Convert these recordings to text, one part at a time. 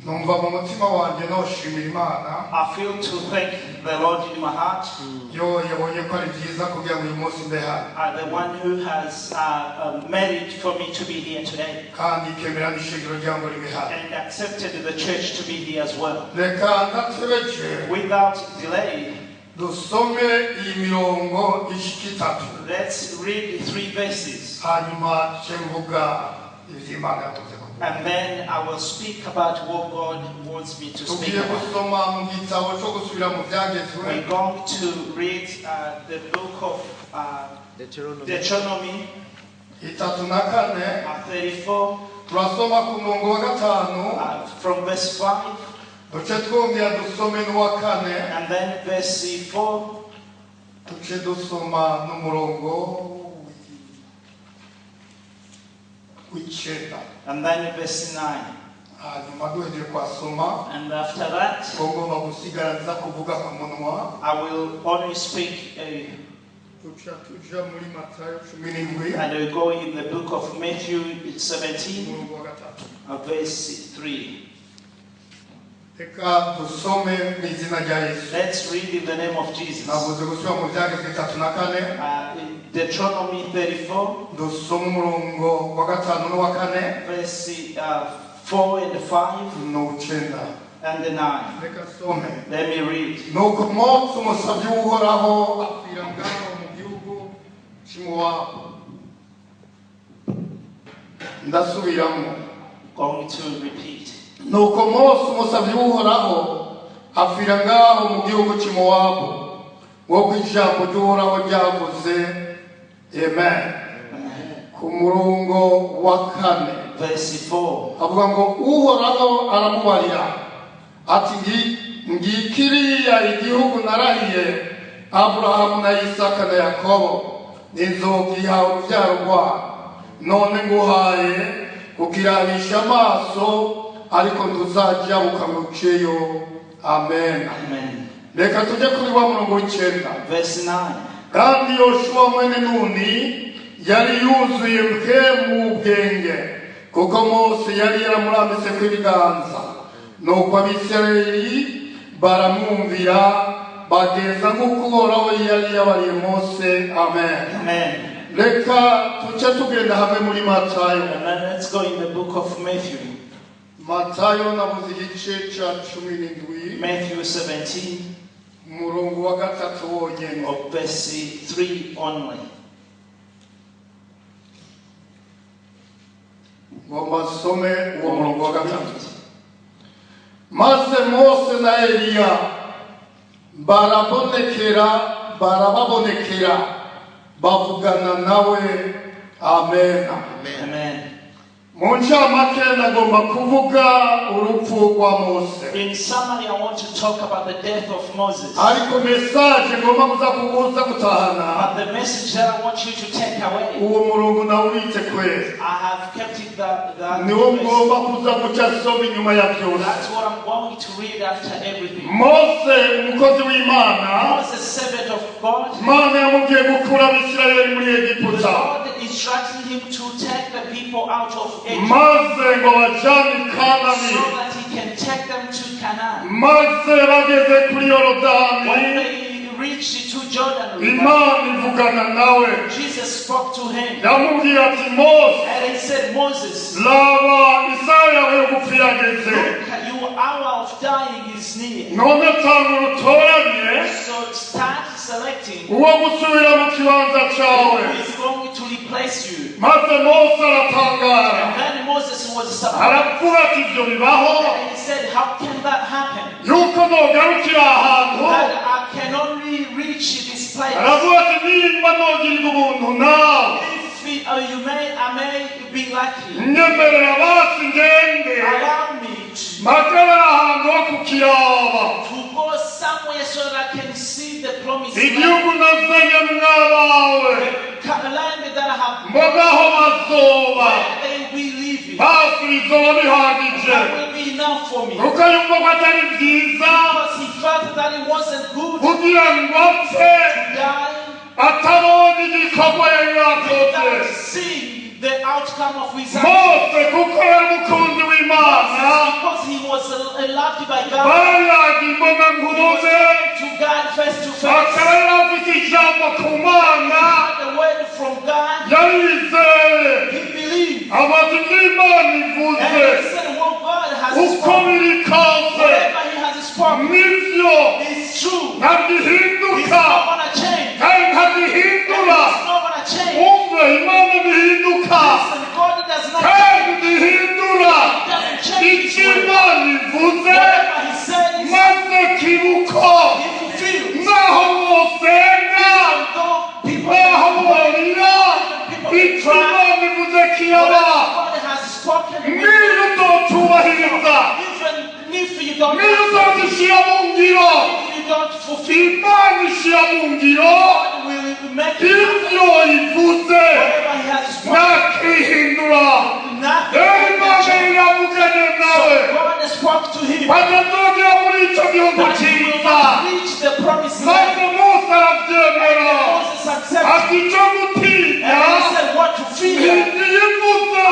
I feel to thank the Lord in my heart. The one who has made it for me to be here today. And accepted the church to be here as well. Without delay, let's read 3 verses. And then I will speak about what God wants me to speak about. We're going to read the book of Deuteronomy 34 from verse 5 and then verse 4 and then verse 9. And after that, I will only speak and we go in the book of Matthew 17, verse 3. Let's read in the name of Jesus. Deuteronomy 34, verse 4 and 5 and 9. Let me read. Going to repeat. Nuko Mose umusavyi w'Uhoraho afira ngaho mu gihugu cy'Imowabu nk'uko ijambo ry'Uhoraho ryavuze. Amen. Ku murongo wa 4 verse 4 avuga ngo Uhoraho aramubarira ati ngikiriya igihugu narahiye Aburahamu na Isaka na Yakobo nizogiha urubyaro rwabo none nguhaye kukiranisha amaso ariko ntuzajya ukamuceyo. Amen. Amen. Reka tujye kuri wa murongo w'Icyenda verse 9. Kandi Yoshua mwene Nuni yari yuzuye mu bwenge kuko Mose yari yaramurambitse ku ibiganza nuko Abisirayeli baramwumvira bageza nk'uko Uhoraho yari yabariye Mose. Amen. Amen. Reka tujye tugenda hamwe muri Matayo. Let's go in the book of Matthew. Matayo navuze igice cya 17. Matthew 17. Murongo wa 3 wonyene. Of verse 3 only. Ngomba some uwo murongo wa 3. Maze Mose na Eliya barababonekera bavugana nawe. Amen. Amen. Muncamake nagomba kuvuga urupfu rwa Mose. In summary, I want to talk about the death of Moses. Ariko message ngomba kuza gutahana. But the message that I want you to take away, uwo murongo nawurite kwezi. I have kept it that niwo ngomba kuza gucasoma inyuma ya byose. That's what I'm going to read after everything. Mose umukozi w'Imana, Moses servant of God, Imana yamubwiye gukura Abisirayeli muri Egiputa. God instructed him to take the people out of Egypt, maze ngo bajane Kanani, so that he can take them to Canaan. Maze bageze kuri Yorodani, when they reached to Jordan River, Imana ivugana nawe. Jesus spoke to him, yamubwiye ati Mose, and he said, Moses, laba isaha yawe yo gupfa irageze. your hour of dying is near. None tanga urutoranye, So start selecting uwo gusubira mu kibanza cyawe. who is going to replace you. Maze Mose aratangara, And then Moses was surprised. aravuga ati ibyo bibaho, And he said, how can that happen? yuko nogarukira ahantu. That I can only reach this place. Aravuga ati nimba nogirirwa ubuntu nawe, If I may be lucky, nyemerera basi ngende allow me mpagara ahantu ho kukiraba. to go somewhere so that I can see the promised Igihugu land. nazanye mwabawe, The land that I have mbogaho bazoba, where they will live in. hafi bizoba bihagije. That will be enough for me. Ukayumva ko atari byiza Because he felt that it wasn't good to kugira ngo apfe die atabonye igikorwa yari yakoze. without seeing the outcome of his actions. Mose kuko yari umukunzi w'Imana Because he was loved by God. bayaga imbona He was nkuze talking to God face to face. akaba yari afite ijambo ku Mana He had the word from God. yarizeye He believed. abaza ibyo Imana ivuze And he said, what God has uko spoken, biri kose whatever he has spoken, nibyo is true. ntabwo He's ihinduka not going to change. kandi ntabwo And ihindura he's not going to change. wumve Imana ntihinduka Listen, God does not kandi change. ntihindura He doesn't change his icyo word. Imana ivuze Whatever he said is maze kibuko he fulfilled. naho musenga Even though people naho murira icyo Imana ivuze kiraba God has spoken, niyo utotubahiriza even if you don't, niyo utozishyira mu ngiro if you don't fulfill, Imana ishyira mu ngiro God will make it happen. ibyo ivuze Whatever he has spoken, ntakihindura nothing rero can Imana change. iravuganye nawe So God spoke to him batazongera muri icyo gihugu that he will cyiza not reach the promised maze land. Mose arabyemera Moses accepted. ati icyo gutinya And he said, what to fear? ntigiye ivuze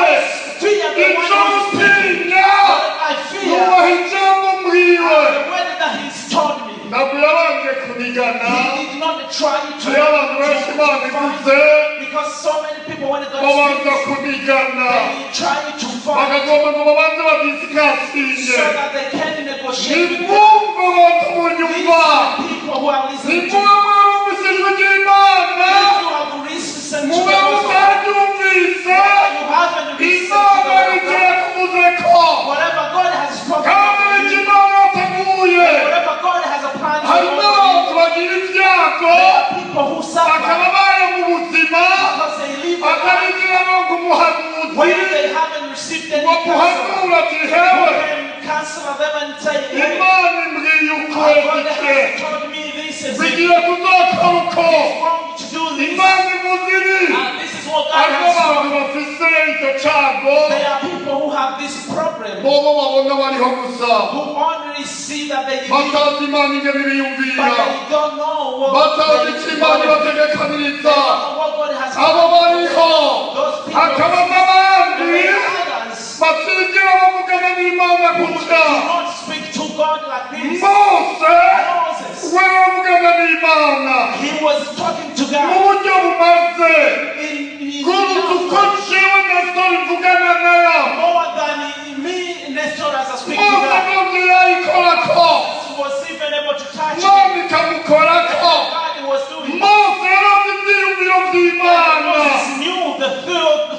Fear the one icyo who speaks. gutinya What I fear, nubaha ijambo mbwiwe the word that he's told me. ntabwo yabanje kunigana He did not try to hariho abantu benshi Imana ivuze because so many people when God babanza speaks, kunigana they try to fight bakagomba ngo babanze so badisikasinge that they can negotiate with them. nimwumve abantu munyumva These people who are listening to nimube you, mwarumvise ijwi ry'Imana if you have listened to the mube voice of God, mutaryumvise you haven't listened to Imana the word of icyo God. yakuvuze ko Whatever God has spoken kandi over icyo you, Imana yateguye whatever God has a plan hari for n'abantu you, bagira ibyago there are people who bakaba suffer bari mu buzima because they live a life batarinjira no ku muhanuzi where they haven't received any ngo counsel. muhanura ati Who hewe can counsel them and say, hey, Imana imbwiye God ukwezi has told me this is it. bigiye kuzakora uko It's wrong to do this. Imana ivuze ibi And this is what God hariho has abantu spoken. bafise icyo cyago There are people who have this problem, bobo babona bariho gusa who only see that they believe, batazi Imana ingene but biyumvira they don't know what batazi icyo Imana they ibategekaniriza don't know what God has abo bariho Those people, hakaba n'abandi there are others batigera bavugana n'Imana who do gutya not speak to God like this. Mose Moses, we bavugana n'Imana he was talking to mu God buryo bumaze in kuruta uko jewe Nestor mvugana nayo more than me, Nestor, as I speak to Mose God. nubwo yayikorako Moses was even able to touch Imana him. ikamukorako God was doing. Mose yarazi ibyiyumviro by'Imana Moses knew the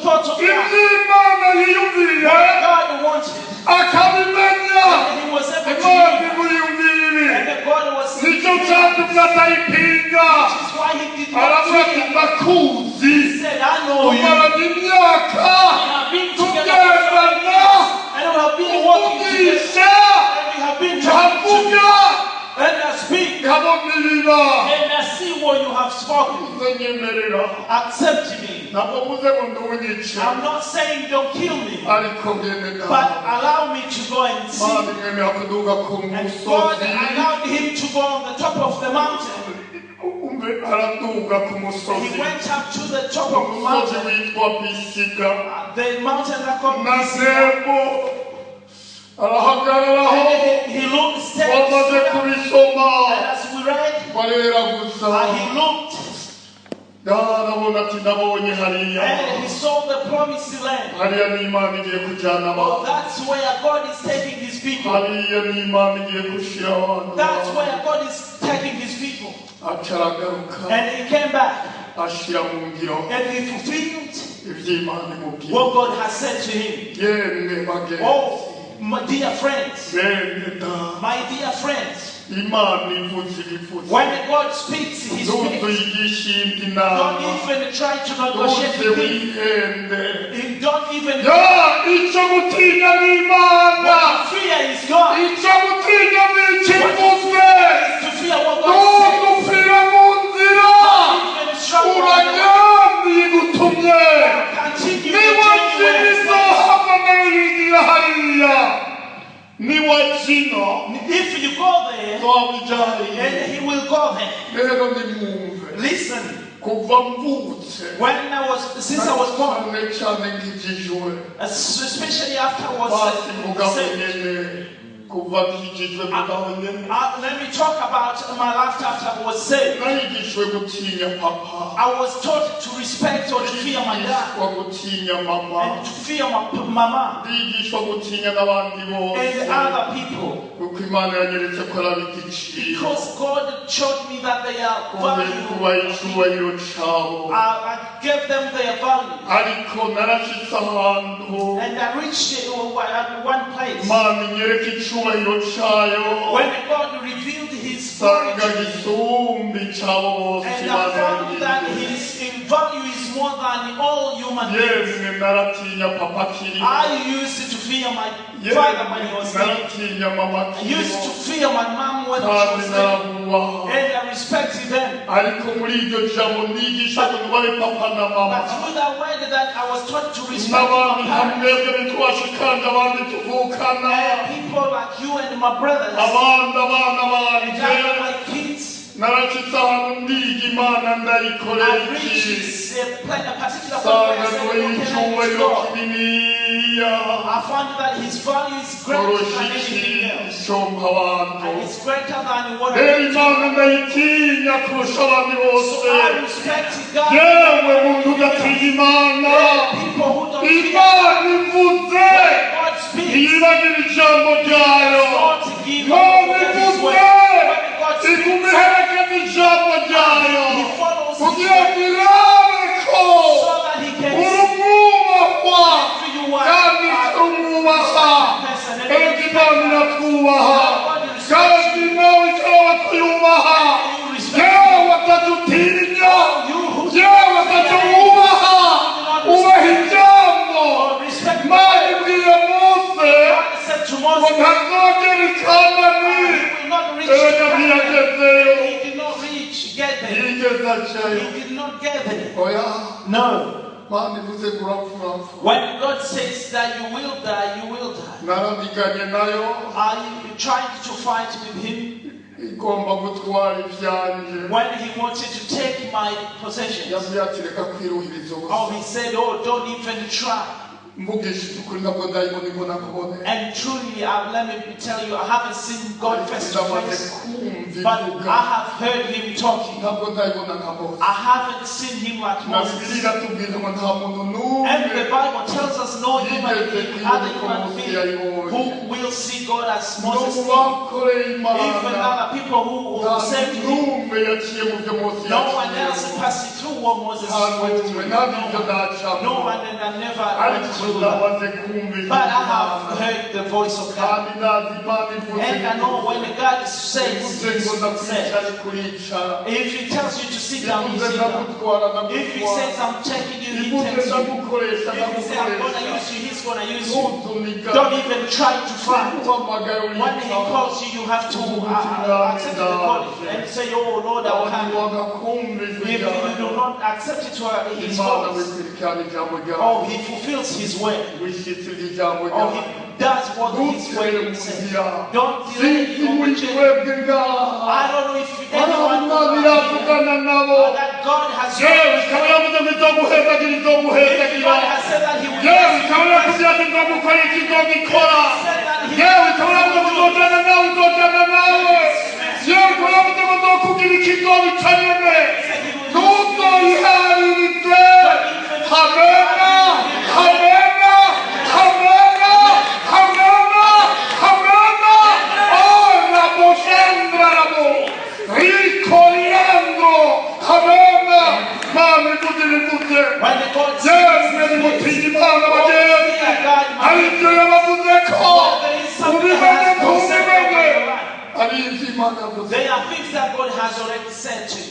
thoughts of God. iby'Imana yiyumviye What God wanted. akabimenya And he was able to Imana do. imuyumvira ibi And then God was nicyo which cyatumye atayipinga is why he did not aravuga ati fear. ndakuzi He said, I know you. tumaranye imyaka We have been together for so many tugendana years. And we have been walking together. umvisha And we have been talking nkavuga together. And I speak. nkabona ibiba And I see what you have spoken. nzenyemerera Accept me. ntabwo muze ngo nduwunyice I'm not saying don't kill me. ariko ngendera But allow me to go and see. Imana imwemera kuduga ku And God musozi allowed him to go on the top of the mountain. umve araduga ku musozi He went up to the top of the umusozi mountain. witwa Pisiga The mountain that called na Pisiga. Nebo arahagararaho And he looked, stepped, wamaze stood up, kubisoma and as we read, barera gusa he looked arabona ati ndabonye hariya and he saw the promised land. hariya ni Imana igiye kujyana Oh, abantu that's where God is taking his people. hariya ni Imana igiye gushyira abantu That's where God is taking his people. acaragaruka And he came back ashyira mu ngiro and he fulfilled iby'Imana imubwiye what God has said to him. yemwe bagenzi Oh, my dear friends, bene da my dear friends, Imana ivuze ibivuze when God speaks, he ntuze speaks. uyigishe indi Don't nama even try to negotiate ntuze with him. wihende Don't even. ya icyo gutinya ni Imana What you fear is God. icyo gutinya ni What you ikivuze fear is to fear what God says. ntugupfira mu nzira Even struggle on the way. uragandi igutumye Continue niba the journey where He zino says. hamagara yigira hariya niba zino If you go there, twabijyanye and He will go there. rero nimwumve Listen, Since I was born, especially after I was saved. Let me talk about my life after I was saved. I was taught to respect or to fear my dad and to fear my mama and other people. Because God showed me that they are valuable. I gave them their value. And I reached one place. When God revealed His glory to me, and I found that His value is more than all human beings. I used to fear my father when he was living. I used to fear my mom when she was living. And I respected them. But through that word that I was taught to respect my parents, and people like you and my brothers, and my kids, I reached a particular point I found that His value is greater than anything else. And it's greater than what I So I respect God. People who don't fear God speaks. God to give His word. God speaks. He follows His word. So that He can see you He did not get there. Oh yeah? No. When God says that you will die, you will die. Are you trying to fight with Him? When He wanted to take my possessions, oh, He said, oh, don't even try. And truly, let me tell you, I haven't seen God face to face, but I have heard Him talking. I haven't seen Him like Moses. And the Bible tells us no human being, other human being, who will see God as Moses did. Even other people who will say to Him, no one else passed through what Moses went through. No one and never went through. But I have heard the voice of God. And I know when God says, if He tells you to sit down, you sit down. If He says, I'm taking you, He takes you. If He says, I'm going to use you, He's going to use you. Don't even try to fight. When He calls you, you have to accept the calling and say, oh Lord, I will have you. If you do not accept it to His voice, oh, He fulfills His word. Oh, He does what His word says. Don't delay or reject. I don't know if anyone that God has said that He will There are things that God has already said to you.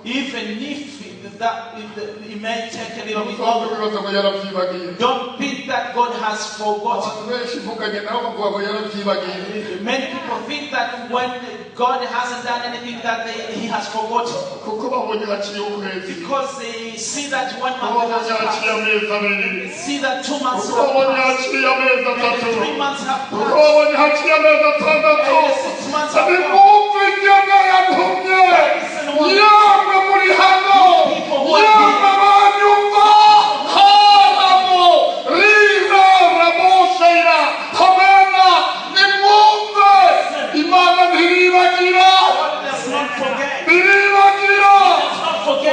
Even if it may take a little bit longer, don't think that God has forgotten. Many people think that when God hasn't done anything that He has forgotten. Because they see that 1 month has passed. They see that 2 months have passed. And 3 months have passed. And months ati ago. mwumve inyana yantumye yamwe muri hano yamwe banyumva haramo rira ramoshera hamena nimwumve imana ntiribagira ntiribagira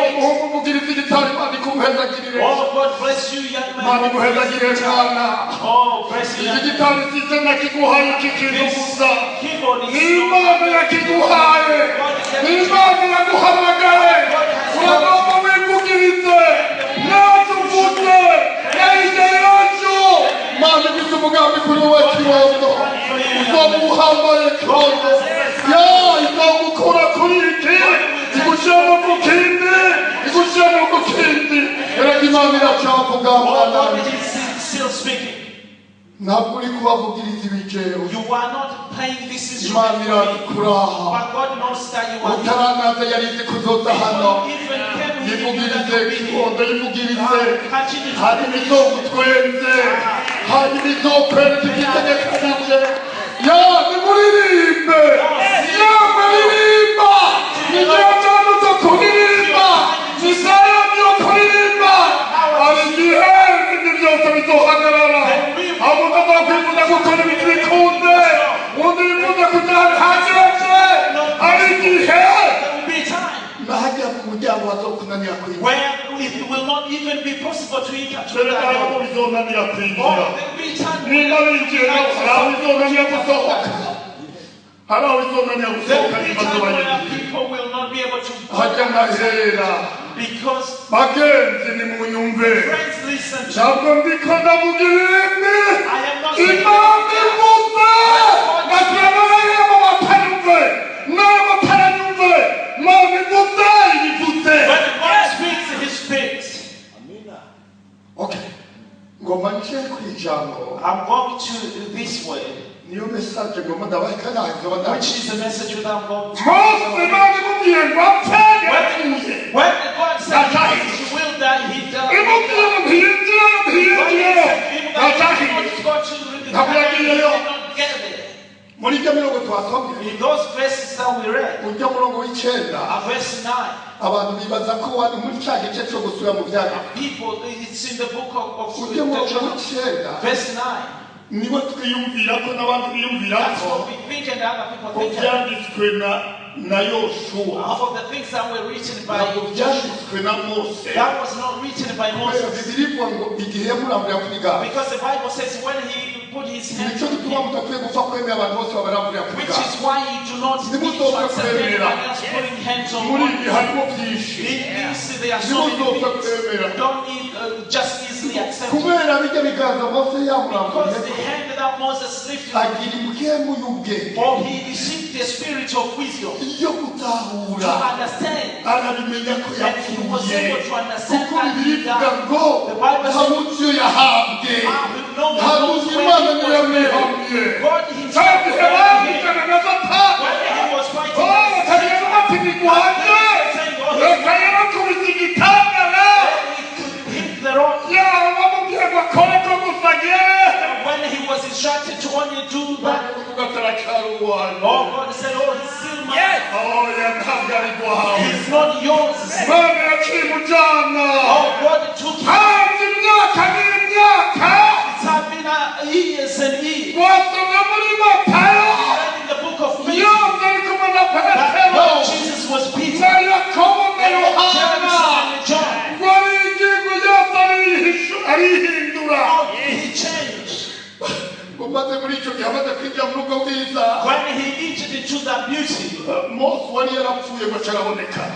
umuhungu mugiriza igitari imana ikumpezagirire imana iguhezagirire mwana iki gitari cyiza nakiguhaye iki kintu gusa n'imana yakiguhaye n'imana yaguhamagaye uragomba wivugirize ntacyo uvuze yahise yacu imana ifite umugambi kuri wowe kibondo uzamuhambaye kibondo izamukura kuri iki igushyira no ku kindi igushyira no ku kindi erega imana iracyavuga mwana ntabwo uri kubavugiriza ibicero imana irakuraha utaranaza yarize kuzoza hano yivugirize kibondo yivugirize hari ibizogutwenze hari ibizokwereka igitegekanije nimuririmbe muririmba nigirajano zo kuririmba nisayani yo kuririmba hari igihe ibindi byose bizohagarara abo utazakwifuza gukora ibintu bikunde undi wifuza kugira ntagirake hari igihe nahajya ku muryango hazokunanira kwinjira it will not even be possible to enter to dore ntabwo bizonanira kwinjira niba binjiye hari aho bizonanira gusohoka hari aho bizonanira gusohoka n'ibibazo bagira hajya nkahera bagenzi nimunyumve ntabwo ndiko ndavuga ibindi imana ivuze ngasiranayo batanyumve nayo bataranyumve imana ivuze ibivuze okay ngoma nje kwijambo I'm going to this way niyo message ngoma ndabakana which is the message that I'm going to when God said he will die he died muri cyo mirongo twasomye in those verses that we read ujya murongo w'icenda verse 9 abantu bibaza ko wari muri cya gice cyo gusura mu byaro people it's in the book of ujya murongo w'icenda verse 9 nibo twiyumvira ko n'abandi biyumvira ko byanditswe na Yoshua of the things that were written by byanditswe na Mose that was not written by Moses because the Bible says when he put his hand which is why you do not need to accept anyone else putting hands on one there are so many things don't just easily accept because the hand that Moses lifted for he received the spirit of wisdom to understand and he was able to understand that he died. The Bible says God himself when he was fighting the rock when he was instructed to only do that God said he's still mine he's not yours God took him it's had been years and years in the book of Matthew Jesus was Peter and John he changed when he entered into that beauty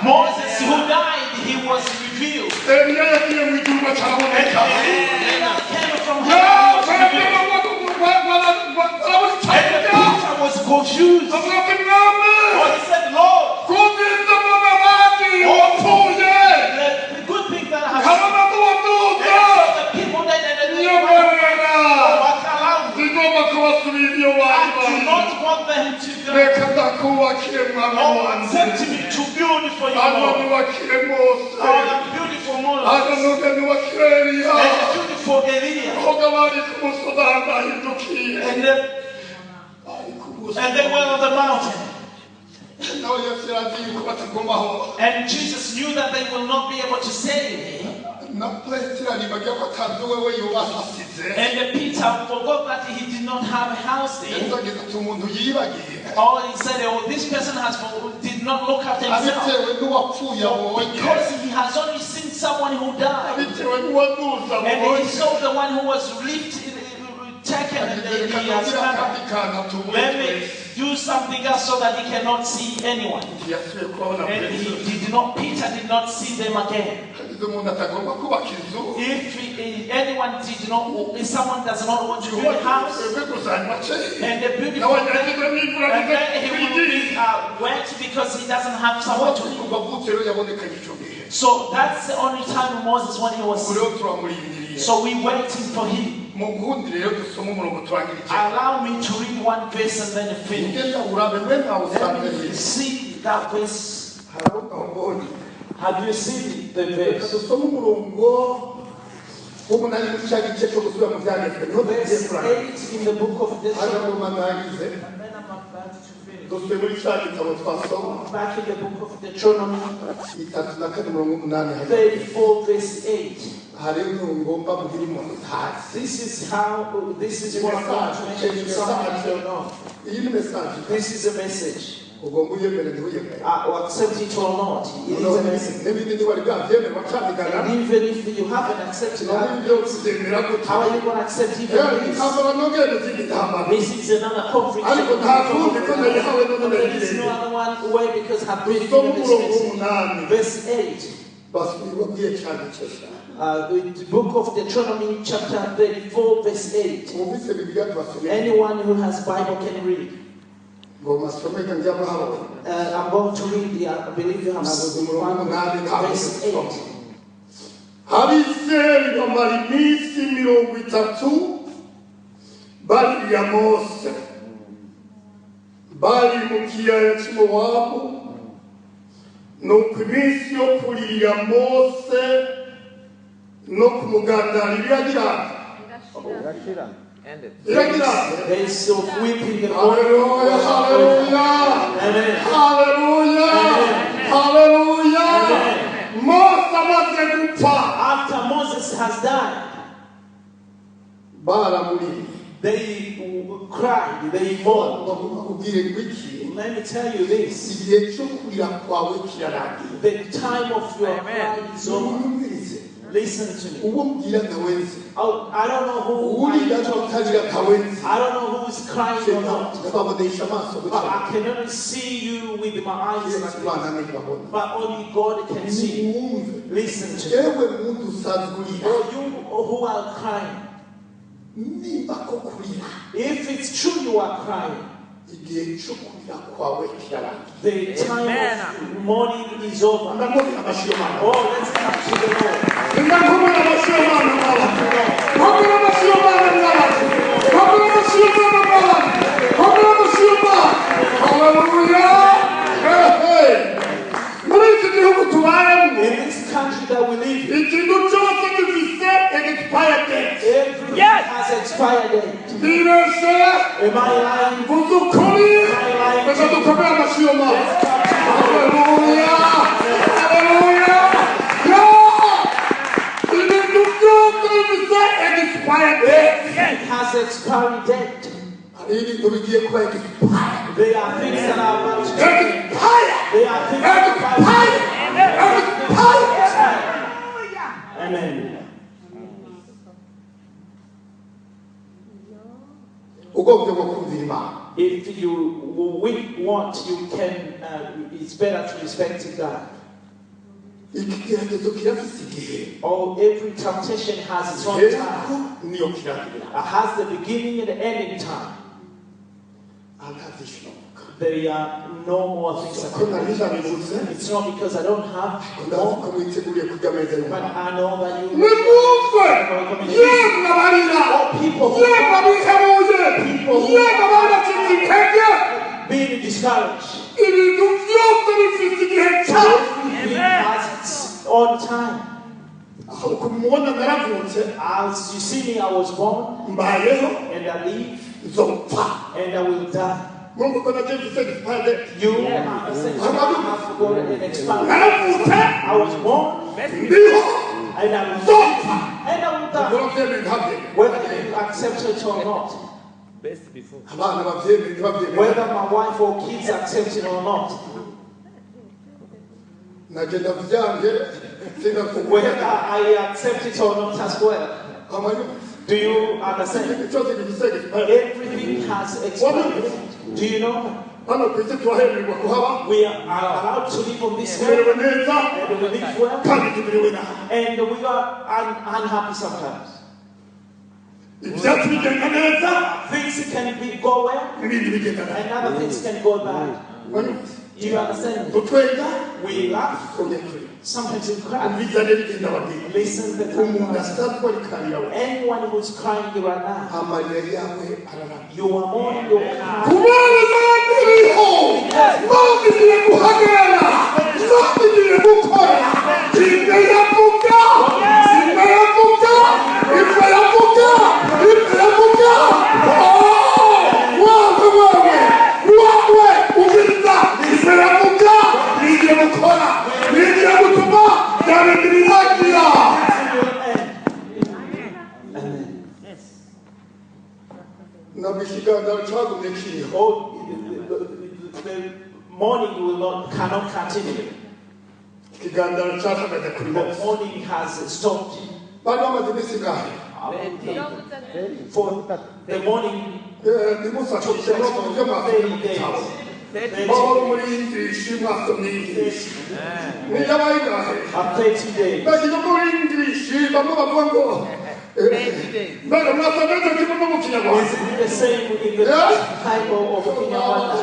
Moses who died he was revealed and Elijah came from heaven and Peter was confused he said Lord the good thing that happened the people that I do not want them to go accept me to build for you Lord beautiful Moses and beautiful Elia and they were on the mountain. nawe Yesu yarazi yuko batagomaho And Jesus knew that they will not be able to stay. na Petero aribagira ko atazi wewe yubahasize And Peter forgot that he did not have a house there. yazagize ati umuntu yibagiye Or he said, oh, this person did not look after himself. abitewe n'uwapfuye abonye Because he has only seen someone who died. abitewe n'uwaduza And he abonye saw the one who was taken and he has come. Let me do something else so that he cannot see anyone. And Peter did not see them again. If someone does not want to build a house, and the beautiful thing, and then he will be wet because he doesn't have someone to live. So that's the only time Moses when he was sick. So we waiting for him. Allow me to read one verse and then finish. Let me see that verse. Have you seen the verse? Verse 8 in the book of Deuteronomy. Back in the book of Deuteronomy 34 verse 8. This is what I'm going to mention to someone I don't know. This is a message. Accept it or not, it is a message. And even if you haven't accepted it, how are you going to accept even this? This is another conflict. There is no other one way because I have been given this message. Verse 8. The book of Deuteronomy chapter 34 verse 8. Anyone who has Bible can read. I'm going to read, I believe you have verse 8. Abiseri bamara iminsi 30 barira Mose bari mu kiyaya cy'Imowabu nuko iminsi yo kuririra Mose no kumugandarira irashira Days of weeping and hallelujah, hallelujah, amen, hallelujah, hallelujah. After Moses has died, they cried, they mourned. Let me tell you this. The time of your cry is over. Listen to me. Oh, I don't know who I don't know who is crying or not. But I can only see you with my eyes like this. But only God can see you. Listen to me. Or you who are crying. If it's true you are crying, the time of mourning is over. Oh, let's come to the Lord. In this country that we live in, everything has expired date. Am I lying? It has expired date. They are things that are about to change. They are things that are about to change. Amen. If you want, you can, it's better to respect God. Oh, every temptation has its own time. It has the beginning and the ending time. There are no more things that can. It's not because I don't have more, but I know that you people being discouraged. Everything has its own time. As you see me, I was born, and I live, and I will die. Mungu kuna James said pale. You have to go and expand. I was born. And I was whether you accept it or not. Whether my wife or kids accept it or not. Whether I accept it or not as well. Do you understand? Everything has expired. Do you know? We are allowed to live on this earth and we live well, and we are unhappy sometimes. Things can go well, and other things can go bad. Do you understand? We laugh. Sometimes you cry. Listen to the time. Anyone who's crying right now, you are mourning your heart. The morning cannot continue. The morning has stopped. For the morning took place for 30 days. After 30 days. Is it the same in the type of Kinyarwanda?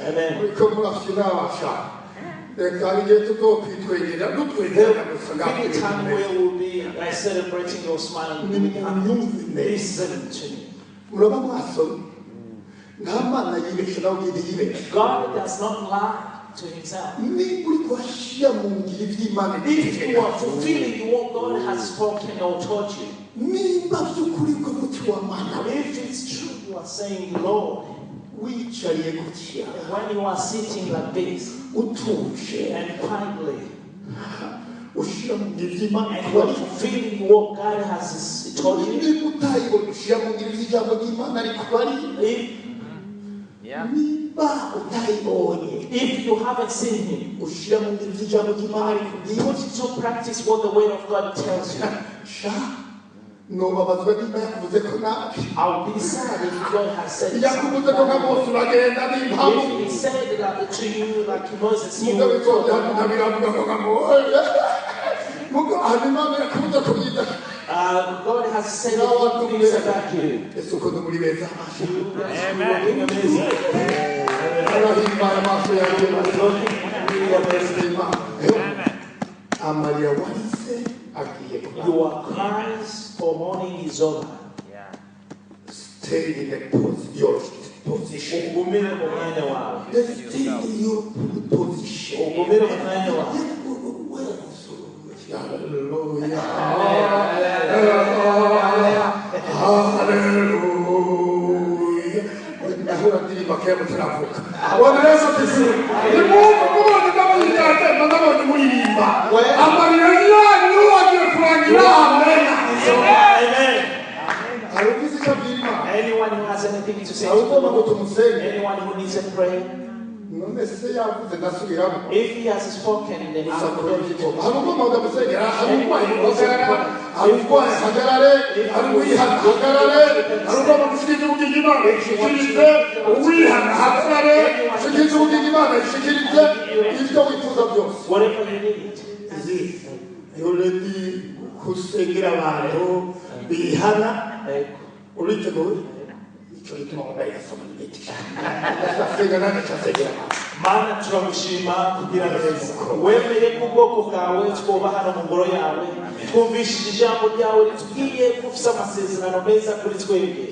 Amen. Every time we will be celebrating or smiling, listen to me. God does not lie to himself. If you are fulfilling what God has spoken or taught you, if it's true you are saying, Lord, when you are sitting like this and quietly, and you are fulfilling what God has taught you, if you haven't seen him, put into practice what the word of God tells you. I'll be sad if God has said something. If he said that to you like Moses, you will talk God has said things about you. Your cries for morning is over. Stay in your position. Stay in your position. Hallelujah. Hallelujah. Anyone who has anything to say to the Lord, anyone who needs a prayer, if he has spoken, then I will go to whatever you need. Mana turamushima kugira neza wemeye kubwoko bwawe twuba hano mu ngoro yawe twumvishije ijambo ryawe ritubwiye ko ufite amasezerano meza kuri twebwe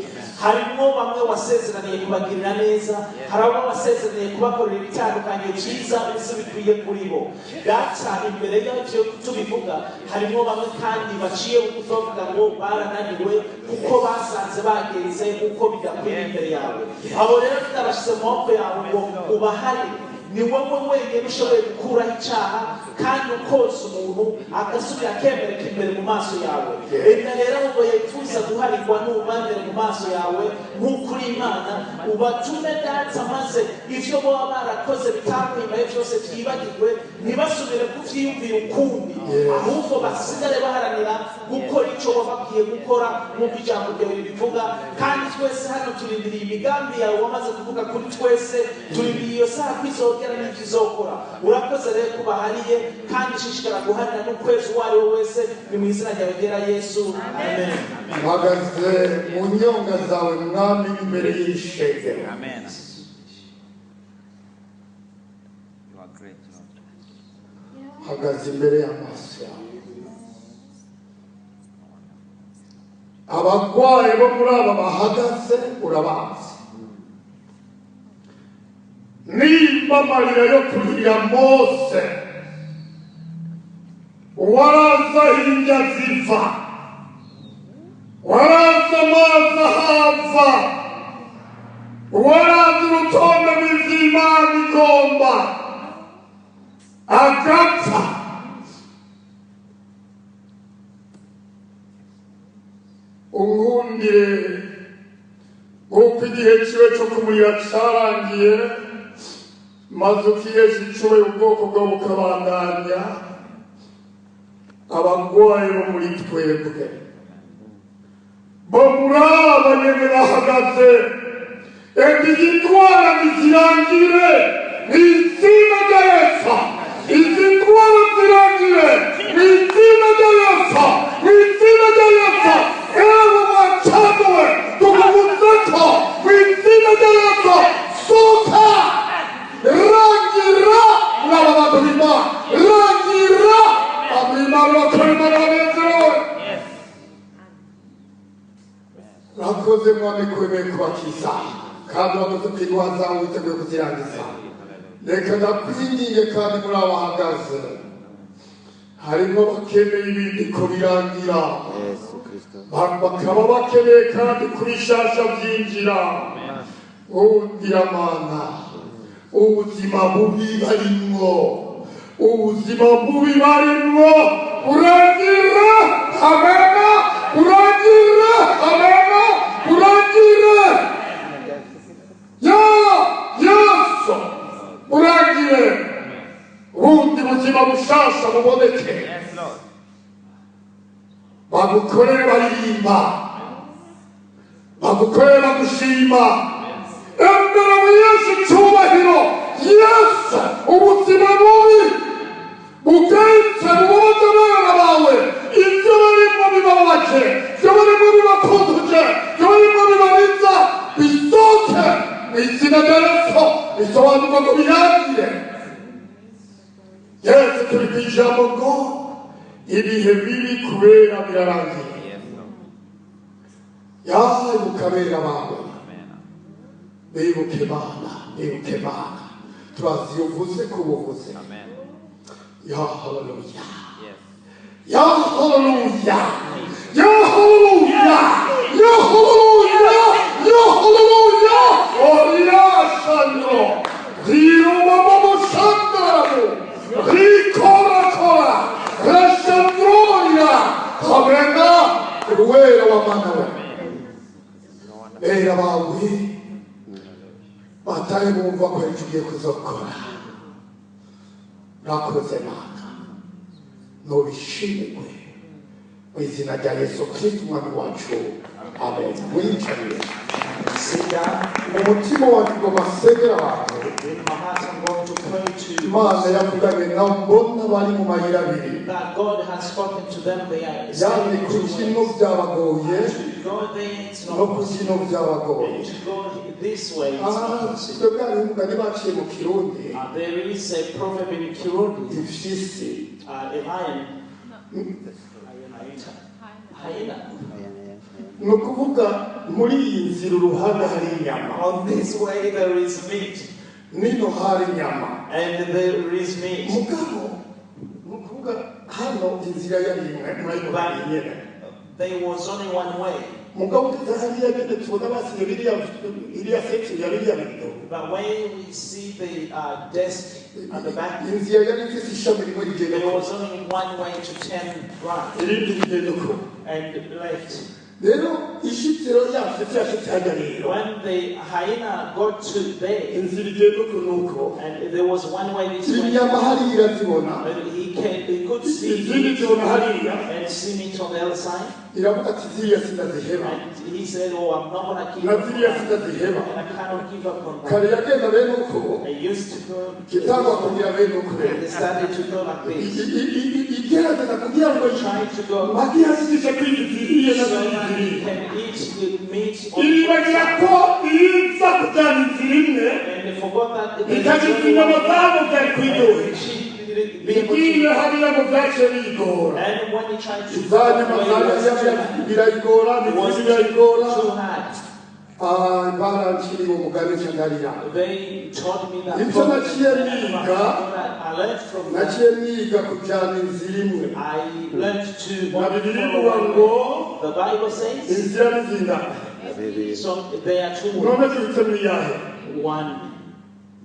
harimo bamwe wasezeraniye kubagirira neza, hari abo wasezeraniye kubakorera ibitandukanye byiza bizi bikwiye kuri bo. Gaca imbere y'ibyo tubivuga, harimo bamwe kandi baciye kuvuga ngo barananiwe kuko basanze bagenze uko bidakwiye imbere yawe. Abo rero tutabashyize mu maboko yawe ngo ubahari, ni wowe wenyine ushoboye gukuraho icyaha kandi ukoza umuntu agasubira akemereka imbere mu maso yawe. Enda rero ngo yifuza guharirwa n'ububandere mu maso yawe nk'ukuri Imana, ubatume data maze ibyo baba barakoze bitakwimbaye byose byibagirwe, ntibasubire kubyiyumvira ukundi, ahubwo basigare baharanira gukora icyo wababwiye gukora nk'uko ijambo ryawe ribivuga. Kandi twese hano turindiriye imigambi yawe wamaze kuvuga kuri twese, turindiriye iyo saha kwizogera n'ibyo izokora. Urakoze rero kubahariye kandi shishikara guharira n'ukwezi uwo ari we wese, ni mu izina ryawe ryera Yesu, amen. Uhagaze mu nyonga zawe mwami imbere y'ishengero. Amen. You are great, Lord. Uhagaze imbere y'amaso yawe. Abagwayi bo muri aba bahagaze urabazi. Nimba amarira yo kurira Mose waraza hirya ziva, waraza amazi ahava, waraza urutonde rw'ivy'Imana igomba agapfa, unkundire kuko igihe kiwe cyo kumurira cyarangiye, maze ukihesha icuwe ubwoko bwawe bukabandanya. Abagwayi bo muri twebwe bo muri aba nyene bahagaze, eka iyi ndwara ntizirangire mw'izina rya Yesu, izi ndwara zirangire mw'izina rya Yesu, mw'izina rya Yesu. Ewe mwacamuwe tukuvuzeko mw'izina rya Yesu, soka rangira n'aba bantu b'Imana, rangira ab'Imana bakorera banezerewe. Urakoze mwami kwemeye kubakiza kandi wakoze ko indwara zawe witeguye kuzirangiza. Reka ndakwinginge kandi muri abo bahagaze harimo bakeneye ibindi ko birangira, bakaba bakeneye kandi kubishasha byinjira. Undira Mana, ubuzima bubi barimwo, ubuzima bubi barimwo uragira, amena, uragira, amena, uragira. Yesu uragire ubundi buzima bushasha buboneke, bagukorere baririmba, bagukorere bagushima. Embera mu Yesu icyubahiro. Yesu ubuzima bubi bugayitse bubabaza abana bawe, ibyo barimo bibabaje, ibyo barimo bibatunduje, ibyo barimo bibariza bisohoke mu izina rya Yesu. Bisobanurwa ngo birangire. Yesu turi ku ijambo ngo ibihe bibi kubera birarangiye. Yawe ukabera abawe, bibuke Mana, bibuke Mana. Turazi iyo uvuze ko ubuvuze. Ya haleluya, ya haleluya, ya haleluya, ya haleluya, ya haleluya. Oria shandro rio mama shandro rikora kora rashandroya kabena ruwera wa Mana we. Era bawe batari bumva ko tugiye kuzokora. Urakoze Mana, nubishimirwe mu izina rya Yesu Kristo umwami wacu, amen. Wiyicarire umutima wanjye ngo basengera abantu. Imana yavuganye na mbona bari mu mayira abiri, yani ku kino byabagoye no ku kino byabagoye. Twebwe hari umugani baciye mu Kirundi, ifyisi ni ukuvuga muri iyi nzira uruhande hari inyama. On this way there is meat. Nino hari inyama. And there is meat. Mugabo nukuvuga hano inzira yari imwe murayibona nyene. There was only one way. Mugabo hariya nyene tubona basize iriya section ya biriya bido. But when we see the desk at the back, inzira yari ifite ishami rimwe rigenda there was only one way to turn right irindi rigenda ko. and left. Rero ishitiro yacu cyashitse hajya rero. When the hyena got to there, inzira igenda ko nuko. and there was one way this way, inyama hariya zibona. he could see izindi zibona hariya. and see meat on the other side. iravuga ati ziriya sinaziheba. And he said, "Oh, I'm not gonna keep na up on ziriya that. sinaziheba. And I cannot give up on kare that." yagenda bene uko. I used to go. kitangwa kugira bene uko. They started to go like this, igerageza kugira ngo trying to go magiye azishe kwigiziriye na so that ziriya. he can eat the meat on iribagira ko iza kujyana inzira imwe. and they forgot that ikagira inyama zabo byari kwiryohera. igiye hariya mu byace bigora. and when he tried to izanyama zariya birayigora n'izindi birayigora. too hard. Baranciriye umugani cyangariya. They taught me that Ibyo naciye niga. I learned from naciye that. niga kujyana inzira imwe. I learned to na bibiri kuvuga ngo the Bible says inzira n'izina. so there are two none tubitse muri yahe. one.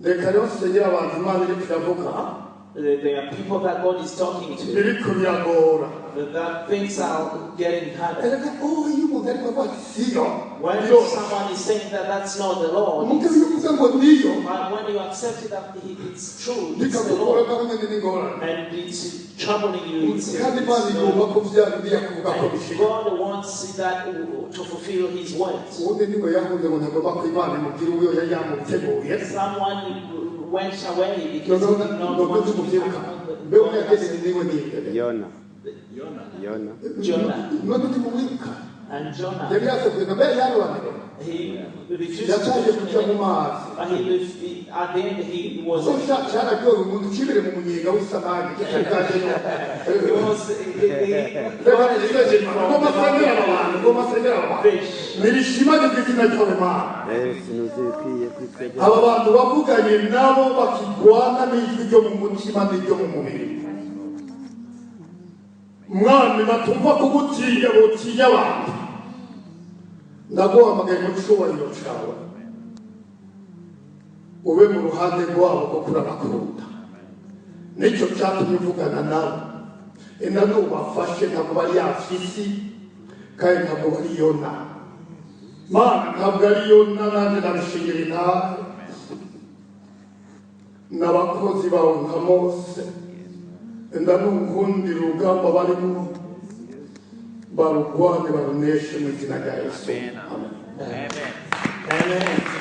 reka rero tusengere abantu Imana iri kuyavuga. There are people that God is talking to, biriko biragora. that things are getting harder. reka iyo umuntu ariko avuga ati siyo. When someone is saying that that's not the Lord, umugabo iyo uvuga ngo niyo. but when you accept it that it's true, it's the bikakugora Lord, nawe nyine n'ingorane. and it's troubling you. kandi Imana igomba ko bya biriya kuvuga ko And bishika. God wants that to fulfill His words. ubundi niwe yavuze ngo ntagomba ko Imana imubwira uwo yari yamuteguye. Someone went away because he did not want to tumubyiruka. become mbe God unyageze has- niwe niwe. Yona. Jonah. none tumumwiruka. And Jonah, yari yaze kugenda mbe yarobaniro. he refused yataje to kujya mu mazi. but at the end he was so cyararyoye umuntu kibere mu munyenga w'isamaki kitari kajeyo. ngoma sengera abantu ngoma sengera abantu. fish. nirishimagirwe izina ryawe Mana. Sinuzikwiye kwitega. aba bantu bavuganye nabo bakigwana n'ijwi ryo mu mutima n'iryo mu mubiri. mwami batumva kugutinya botinya abantu. ndaguhamagaye mu cyubahiro cyawe ube mu ruhande rwabo kuko urabakunda. nicyo cyatumye uvugana nawe. enda nubafashe ntabwo bari yafisi kandi ntabwo bari Yona. Mana ntabwo ari Yona nanjye nabishingire nawe n'abakozi bawe nka Mose. enda nunkundira urugamba barimo barugwane baruneshe mu izina rya Yesu. Amen. Amen.